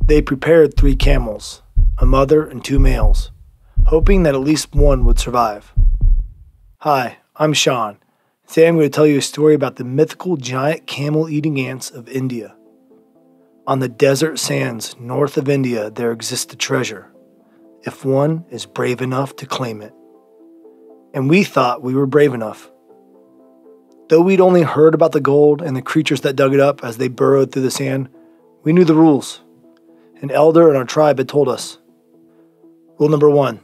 They prepared 3 camels, a mother and 2 males, hoping that at least one would survive. Hi, I'm Sean. Today I'm going to tell you a story about the mythical giant camel-eating ants of India. On the desert sands north of India there exists a treasure, if one is brave enough to claim it. And we thought we were brave enough. Though we'd only heard about the gold and the creatures that dug it up as they burrowed through the sand, we knew the rules. An elder in our tribe had told us. Rule number 1,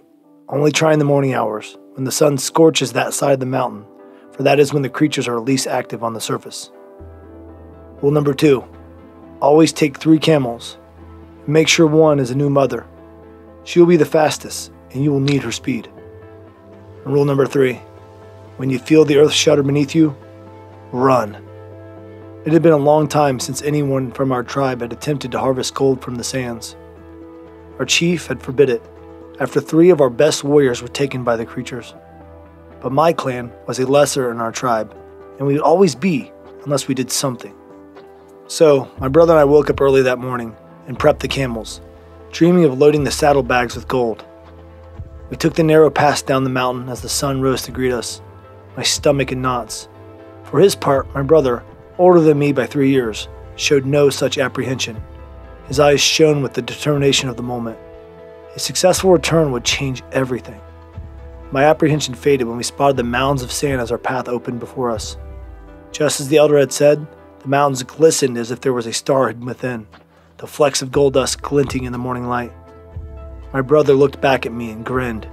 only try in the morning hours, when the sun scorches that side of the mountain, for that is when the creatures are least active on the surface. Rule number 2, always take 3 camels. Make sure one is a new mother. She will be the fastest, and you will need her speed. And rule number 3, when you feel the earth shudder beneath you, run. It had been a long time since anyone from our tribe had attempted to harvest gold from the sands. Our chief had forbid it, after 3 of our best warriors were taken by the creatures. But my clan was a lesser in our tribe, and we would always be unless we did something. So, my brother and I woke up early that morning and prepped the camels, dreaming of loading the saddlebags with gold. We took the narrow pass down the mountain as the sun rose to greet us, my stomach in knots. For his part, my brother, older than me by 3 years, showed no such apprehension. His eyes shone with the determination of the moment. A successful return would change everything. My apprehension faded when we spotted the mounds of sand as our path opened before us. Just as the elder had said, the mountains glistened as if there was a star hidden within, the flecks of gold dust glinting in the morning light. My brother looked back at me and grinned.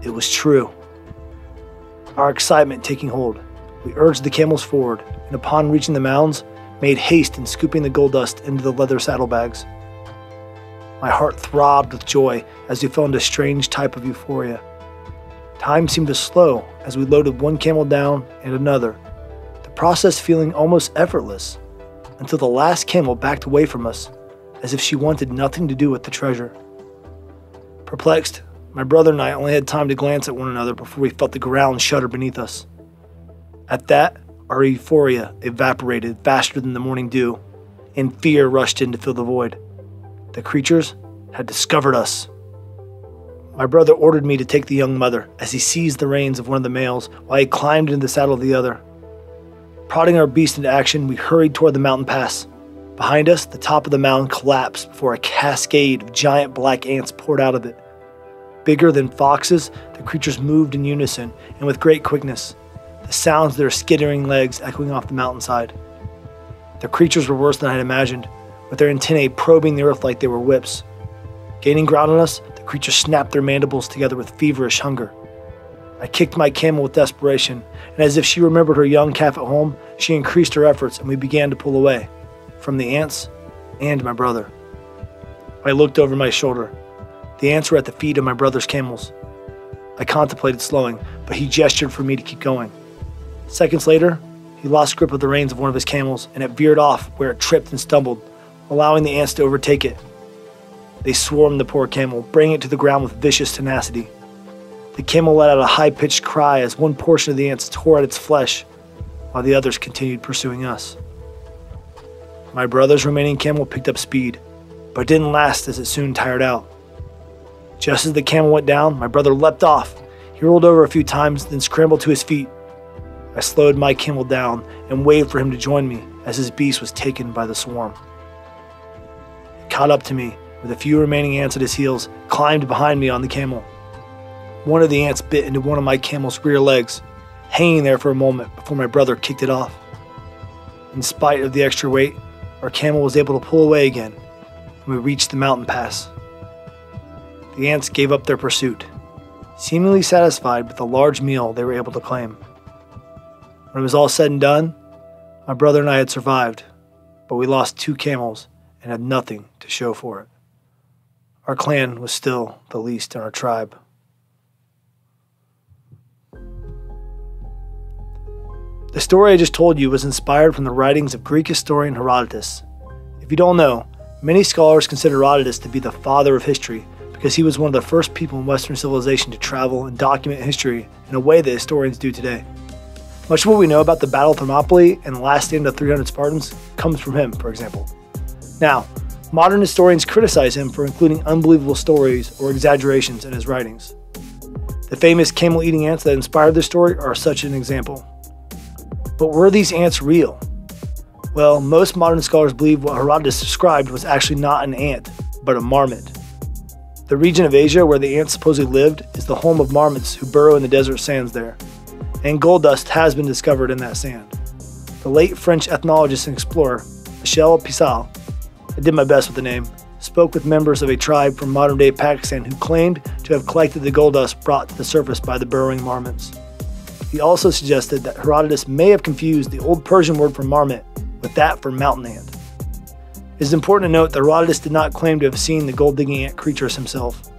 It was true. Our excitement taking hold, we urged the camels forward, and upon reaching the mounds, made haste in scooping the gold dust into the leather saddlebags. My heart throbbed with joy as we fell into a strange type of euphoria. Time seemed to slow as we loaded one camel down and another, the process feeling almost effortless, until the last camel backed away from us, as if she wanted nothing to do with the treasure. Perplexed, my brother and I only had time to glance at one another before we felt the ground shudder beneath us. At that, our euphoria evaporated faster than the morning dew, and fear rushed in to fill the void. The creatures had discovered us. My brother ordered me to take the young mother as he seized the reins of one of the males while he climbed into the saddle of the other. Prodding our beast into action, we hurried toward the mountain pass. Behind us, the top of the mountain collapsed before a cascade of giant black ants poured out of it. Bigger than foxes, the creatures moved in unison and with great quickness, the sounds of their skittering legs echoing off the mountainside. The creatures were worse than I had imagined, with their antennae probing the earth like they were whips. Gaining ground on us, the creatures snapped their mandibles together with feverish hunger. I kicked my camel with desperation, and as if she remembered her young calf at home, she increased her efforts and we began to pull away, from the ants and my brother. I looked over my shoulder. The ants were at the feet of my brother's camels. I contemplated slowing, but he gestured for me to keep going. Seconds later, he lost grip of the reins of one of his camels, and it veered off where it tripped and stumbled, allowing the ants to overtake it. They swarmed the poor camel, bringing it to the ground with vicious tenacity. The camel let out a high-pitched cry as one portion of the ants tore at its flesh, while the others continued pursuing us. My brother's remaining camel picked up speed, but it didn't last as it soon tired out. Just as the camel went down, my brother leapt off. He rolled over a few times, then scrambled to his feet. I slowed my camel down and waved for him to join me as his beast was taken by the swarm. He caught up to me with a few remaining ants at his heels, climbed behind me on the camel. One of the ants bit into one of my camel's rear legs, hanging there for a moment before my brother kicked it off. In spite of the extra weight, our camel was able to pull away again, and we reached the mountain pass. The ants gave up their pursuit, seemingly satisfied with the large meal they were able to claim. When it was all said and done, my brother and I had survived, but we lost 2 camels and had nothing to show for it. Our clan was still the least in our tribe. The story I just told you was inspired from the writings of Greek historian Herodotus. If you don't know, many scholars consider Herodotus to be the father of history because he was one of the first people in Western civilization to travel and document history in a way that historians do today. Much of what we know about the Battle of Thermopylae and the last stand of 300 Spartans comes from him, for example. Now, Modern historians criticize him for including unbelievable stories or exaggerations in his writings. The famous camel-eating ants that inspired this story are such an example. But were these ants real? Well, most modern scholars believe what Herodotus described was actually not an ant, but a marmot. The region of Asia where the ants supposedly lived is the home of marmots who burrow in the desert sands there, and gold dust has been discovered in that sand. The late French ethnologist and explorer, Michel Pissal, I did my best with the name, spoke with members of a tribe from modern-day Pakistan who claimed to have collected the gold dust brought to the surface by the burrowing marmots. He also suggested that Herodotus may have confused the old Persian word for marmot with that for mountain ant. It is important to note that Herodotus did not claim to have seen the gold-digging ant creatures himself,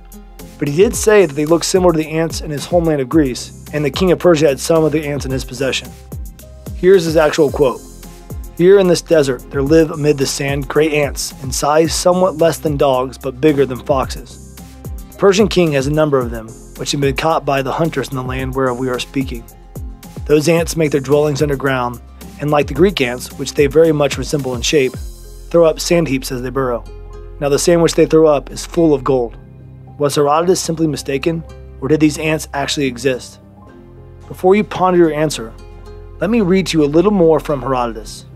but he did say that they looked similar to the ants in his homeland of Greece, and the king of Persia had some of the ants in his possession. Here's his actual quote. "Here in this desert there live amid the sand great ants, in size somewhat less than dogs, but bigger than foxes. The Persian king has a number of them, which have been caught by the hunters in the land whereof we are speaking. Those ants make their dwellings underground, and like the Greek ants, which they very much resemble in shape, throw up sand heaps as they burrow. Now the sand which they throw up is full of gold. Was Herodotus simply mistaken, or did these ants actually exist? Before you ponder your answer, let me read to you a little more from Herodotus.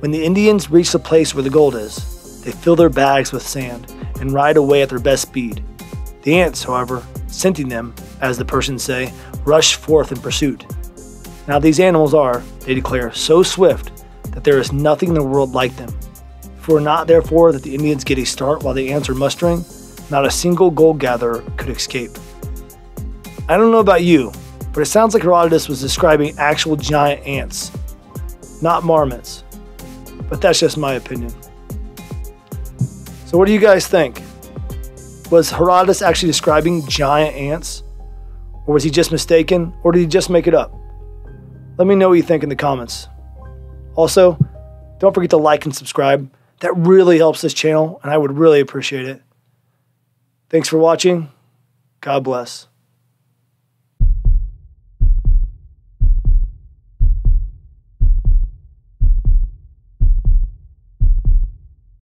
When the Indians reach the place where the gold is, they fill their bags with sand and ride away at their best speed. The ants, however, scenting them, as the Persians say, rush forth in pursuit. Now these animals are, they declare, so swift that there is nothing in the world like them. If it were not therefore that the Indians get a start while the ants are mustering, not a single gold gatherer could escape." I don't know about you, but it sounds like Herodotus was describing actual giant ants, not marmots. But that's just my opinion. So what do you guys think? Was Herodotus actually describing giant ants? Or was he just mistaken? Or did he just make it up? Let me know what you think in the comments. Also, don't forget to like and subscribe. That really helps this channel, and I would really appreciate it. Thanks for watching. God bless.